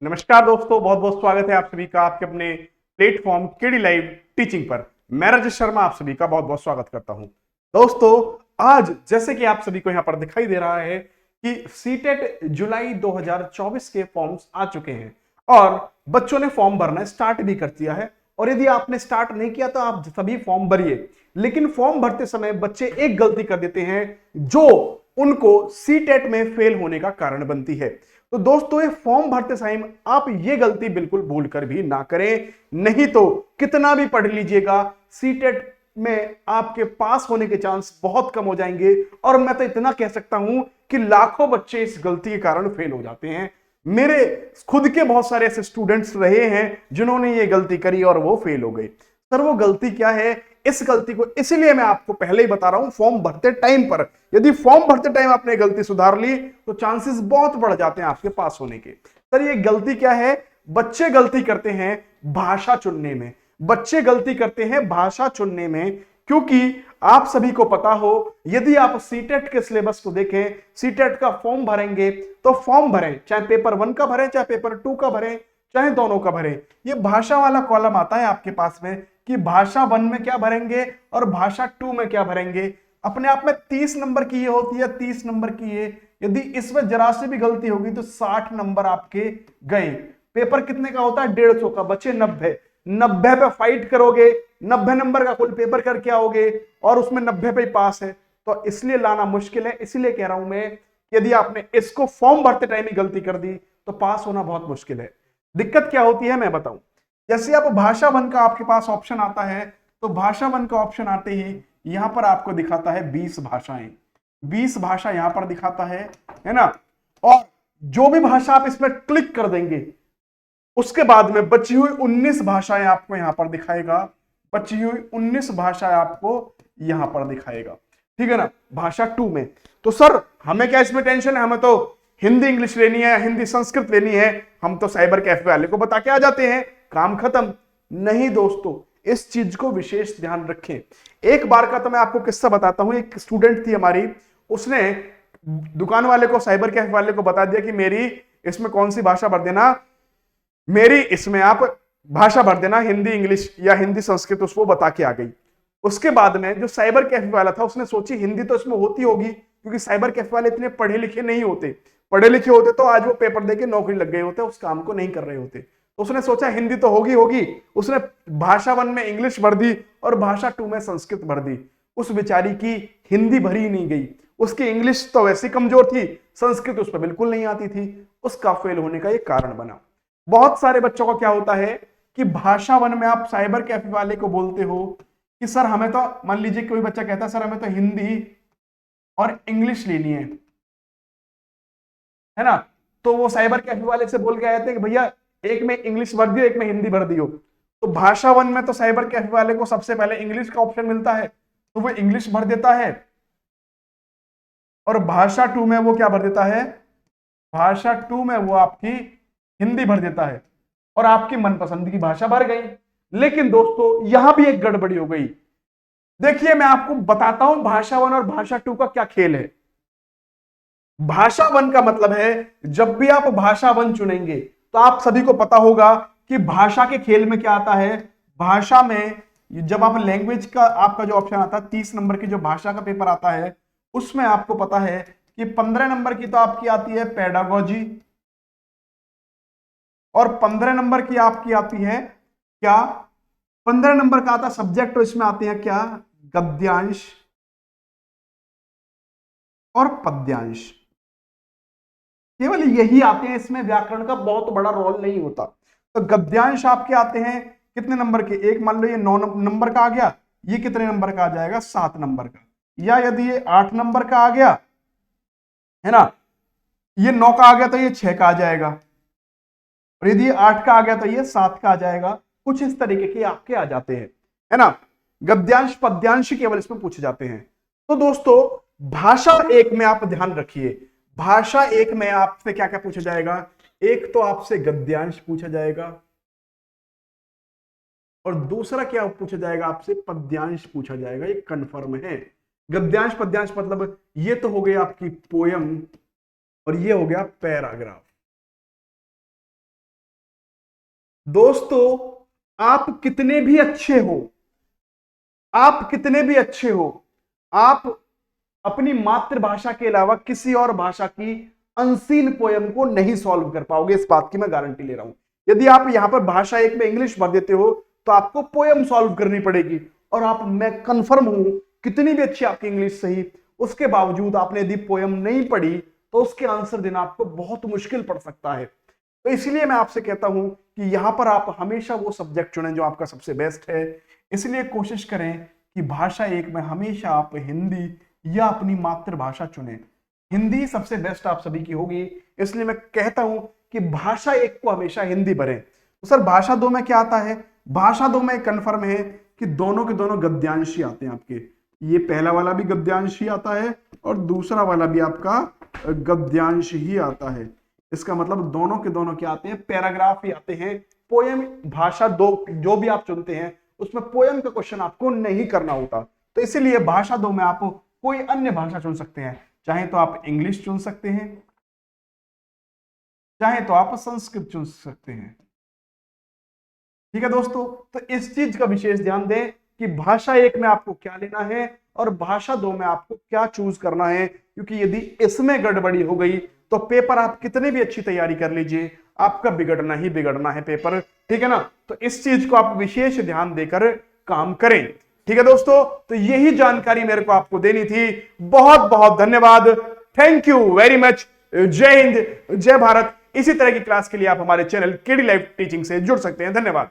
नमस्कार दोस्तों, बहुत बहुत स्वागत है आप सभी का आपके अपने प्लेटफॉर्म केडी लाइव टीचिंग पर। मैं राजेश शर्मा आप सभी का बहुत बहुत स्वागत करता हूं। दोस्तों, आज जैसे कि आप सभी को यहां पर दिखाई दे रहा है कि सीटेट जुलाई 2024 के फॉर्म्स आ चुके हैं और बच्चों ने फॉर्म भरना स्टार्ट भी कर दिया है। और यदि आपने स्टार्ट नहीं किया तो आप सभी फॉर्म भरिए, लेकिन फॉर्म भरते समय बच्चे एक गलती कर देते हैं जो उनको सीटेट में फेल होने का कारण बनती है। तो दोस्तों, ये फॉर्म भरते समय आप ये गलती बिल्कुल भूल कर भी ना करें, नहीं तो कितना भी पढ़ लीजिएगा सीटेट में आपके पास होने के चांस बहुत कम हो जाएंगे। और मैं तो इतना कह सकता हूं कि लाखों बच्चे इस गलती के कारण फेल हो जाते हैं। मेरे खुद के बहुत सारे ऐसे स्टूडेंट्स रहे हैं जिन्होंने ये गलती करी और वो फेल हो गए। सर, वो गलती क्या है? इस गलती को इसलिए मैं आपको पहले ही बता रहा हूं, फॉर्म भरते टाइम पर यदि फॉर्म भरते टाइम आपने गलती सुधार ली तो चांसेस बहुत बढ़ जाते हैं आपके पास होने के। सर, ये गलती क्या है? बच्चे गलती करते हैं भाषा चुनने में। बच्चे गलती करते हैं भाषा चुनने में, क्योंकि आप सभी को पता हो, यदि आप सीटेट के सिलेबस को देखें, सीटेट का फॉर्म भरेंगे तो फॉर्म भरें, चाहे पेपर 1 का भरें चाहे पेपर 2 का भरें, चाहे दोनों का भरें, ये भाषा वाला कॉलम आता है आपके पास में कि भाषा 1 में क्या भरेंगे और भाषा 2 में क्या भरेंगे। अपने आप में 30 नंबर की ये होती है, 30 नंबर की ये। यदि इसमें जरा से भी गलती होगी तो 60 नंबर आपके गए। पेपर कितने का होता है? 150 का। बचे 90 पे फाइट करोगे, 90 नंबर का कुल पेपर करके आओगे और उसमें 90 पे ही पास है। तो इसलिए लाना मुश्किल है। इसलिए कह रहा हूं मैं, यदि आपने इसको फॉर्म भरते टाइम ही गलती कर दी तो पास होना बहुत मुश्किल है। दिक्कत क्या होती है मैं बताऊं। जैसे आप भाषा 1 का आपके पास ऑप्शन आता है, तो भाषा 1 का ऑप्शन आते ही यहां पर आपको दिखाता है 20 भाषाएं। 20 भाषा यहां पर दिखाता है ना। और जो भी भाषा आप इसमें क्लिक कर देंगे उसके बाद में बची हुई 19 भाषाएं आपको यहां पर दिखाएगा। बची हुई 19 भाषाएं आपको यहां पर दिखाएगा, ठीक है ना, भाषा 2 में। तो सर, हमें क्या इसमें टेंशन है? हमें तो हिंदी इंग्लिश लेनी है, हिंदी संस्कृत लेनी है, हम तो साइबर कैफे वाले को बता के आ जाते हैं, काम खत्म। नहीं दोस्तों, इस चीज को विशेष ध्यान रखें। एक बार का तो मैं आपको किस्सा बताता हूं। एक स्टूडेंट थी हमारी, उसने दुकान वाले को, साइबर कैफे वाले को बता दिया कि मेरी इसमें कौन सी भाषा भर देना, मेरी इसमें आप भाषा भर देना, हिंदी इंग्लिश या हिंदी संस्कृत, उसको बता के आ गई। उसके बाद में जो साइबर कैफे वाला था उसने सोची हिंदी तो इसमें होती होगी, क्योंकि साइबर कैफे वाले इतने पढ़े लिखे नहीं होते। पढ़े लिखे होते तो आज वो पेपर देके नौकरी लग गए होते, उस काम को नहीं कर रहे होते। तो उसने सोचा हिंदी तो होगी होगी, उसने भाषा 1 में इंग्लिश भर दी और भाषा 2 में संस्कृत भर दी। उस बेचारी की हिंदी भरी नहीं गई। उसकी इंग्लिश तो वैसी कमजोर थी, संस्कृत उस पर बिल्कुल नहीं आती थी। उसका फेल होने का एक कारण बना। बहुत सारे बच्चों का क्या होता है कि भाषा 1 में आप साइबर कैफे वाले को बोलते हो कि सर हमें तो, मान लीजिए कोई बच्चा कहता है सर हमें तो हिंदी और इंग्लिश लेनी है ना। तो वो साइबर कैफे वाले से बोल के आए थे कि भैया एक में इंग्लिश भर दियो, एक में हिंदी भर दियो। तो भाषा 1 में तो साइबर कैफे वाले को सबसे पहले इंग्लिश का ऑप्शन मिलता है, तो वो इंग्लिश भर देता है। और भाषा 2 में वो क्या भर देता है? भाषा 2 में वो आपकी हिंदी भर देता है और आपकी मनपसंद की भाषा भर गई। लेकिन दोस्तों, यहां भी एक गड़बड़ी हो गई। देखिए, मैं आपको बताता हूं भाषा 1 और भाषा 2 का क्या खेल है। भाषा 1 का मतलब है, जब भी आप भाषा 1 चुनेंगे तो आप सभी को पता होगा कि भाषा के खेल में क्या आता है। भाषा में जब आप लैंग्वेज का आपका जो ऑप्शन आता है, 30 नंबर की जो भाषा का पेपर आता है, उसमें आपको पता है कि 15 नंबर की तो आपकी आती है पेडागोजी और 15 नंबर की आपकी आती है क्या? 15 नंबर का आता सब्जेक्ट, तो इसमें आते हैं क्या? गद्यांश और पद्यांश। केवल यही आते हैं, इसमें व्याकरण का बहुत बड़ा रोल नहीं होता। तो गद्यांश आपके आते हैं कितने नंबर के? एक मान लो ये 9 नंबर का आ गया, ये कितने नंबर का आ जाएगा? 7 नंबर का। या यदि ये 8 नंबर का आ गया है ना, ये 9 का आ गया तो ये 6 का आ जाएगा, और यदि 8 का आ गया तो ये 7 का आ जाएगा। कुछ इस तरीके के आपके आ जाते हैं, है ना। गद्यांश पद्यांश केवल इसमें पूछे जाते हैं। तो दोस्तों, भाषा 1 में आप ध्यान रखिए, भाषा 1 में आपसे क्या क्या पूछा जाएगा? एक तो आपसे गद्यांश पूछा जाएगा और दूसरा क्या पूछा जाएगा? आपसे पद्यांश पूछा जाएगा। ये कंफर्म है। गद्यांश पद्यांश मतलब ये तो हो गई आपकी पोयम और ये हो गया पैराग्राफ। दोस्तों, आप कितने भी अच्छे हो, आप कितने भी अच्छे हो, आप अपनी मातृभाषा के अलावा किसी और भाषा की अनसीन पोयम को नहीं सॉल्व कर पाओगे, इस बात की मैं गारंटी ले रहा हूं। यदि आप यहां पर भाषा एक में इंग्लिश भर देते हो तो आपको पोयम सॉल्व करनी पड़ेगी, और आप, मैं कंफर्म हूं, कितनी भी अच्छी आपकी इंग्लिश सही, उसके बावजूद आपने यदि पोयम नहीं पढ़ी तो उसके आंसर देना आपको बहुत मुश्किल पड़ सकता है। तो इसलिए मैं आपसे कहता हूं कि यहां पर आप हमेशा वो सब्जेक्ट चुनें जो आपका सबसे बेस्ट है। इसलिए कोशिश करें कि भाषा एक में हमेशा आप हिंदी या अपनी मातृभाषा चुनें। हिंदी सबसे बेस्ट आप सभी की होगी, इसलिए मैं कहता हूं कि भाषा एक को हमेशा हिंदी भरें। तो सर भाषा दो में क्या आता है? भाषा दो में कंफर्म है कि दोनों के दोनों गद्यांश ही आते हैं आपके। ये पहला वाला भी गद्यांश ही आता है और दूसरा वाला भी आपका गद्यांश ही आता है। इसका मतलब दोनों के दोनों क्या आते हैं? पैराग्राफ ही आते हैं। पोयम भाषा दो जो भी आप चुनते हैं उसमें पोयम का क्वेश्चन आपको नहीं करना होता। तो इसीलिए भाषा दो में आप कोई अन्य भाषा चुन सकते हैं, चाहे तो आप इंग्लिश चुन सकते हैं, चाहे तो आप संस्कृत चुन सकते हैं। ठीक है दोस्तों, तो इस चीज का विशेष ध्यान दें कि भाषा एक में आपको क्या लेना है और भाषा दो में आपको क्या चूज करना है, क्योंकि यदि इसमें गड़बड़ी हो गई तो पेपर आप कितने भी अच्छी तैयारी कर लीजिए, आपका बिगड़ना ही बिगड़ना है पेपर। ठीक है ना? तो इस चीज को आप विशेष ध्यान देकर काम करें। ठीक है दोस्तों, तो यही जानकारी मेरे को आपको देनी थी। बहुत बहुत धन्यवाद, थैंक यू वेरी मच। जय हिंद, जय भारत। इसी तरह की क्लास के लिए आप हमारे चैनल केडी लाइव टीचिंग से जुड़ सकते हैं। धन्यवाद।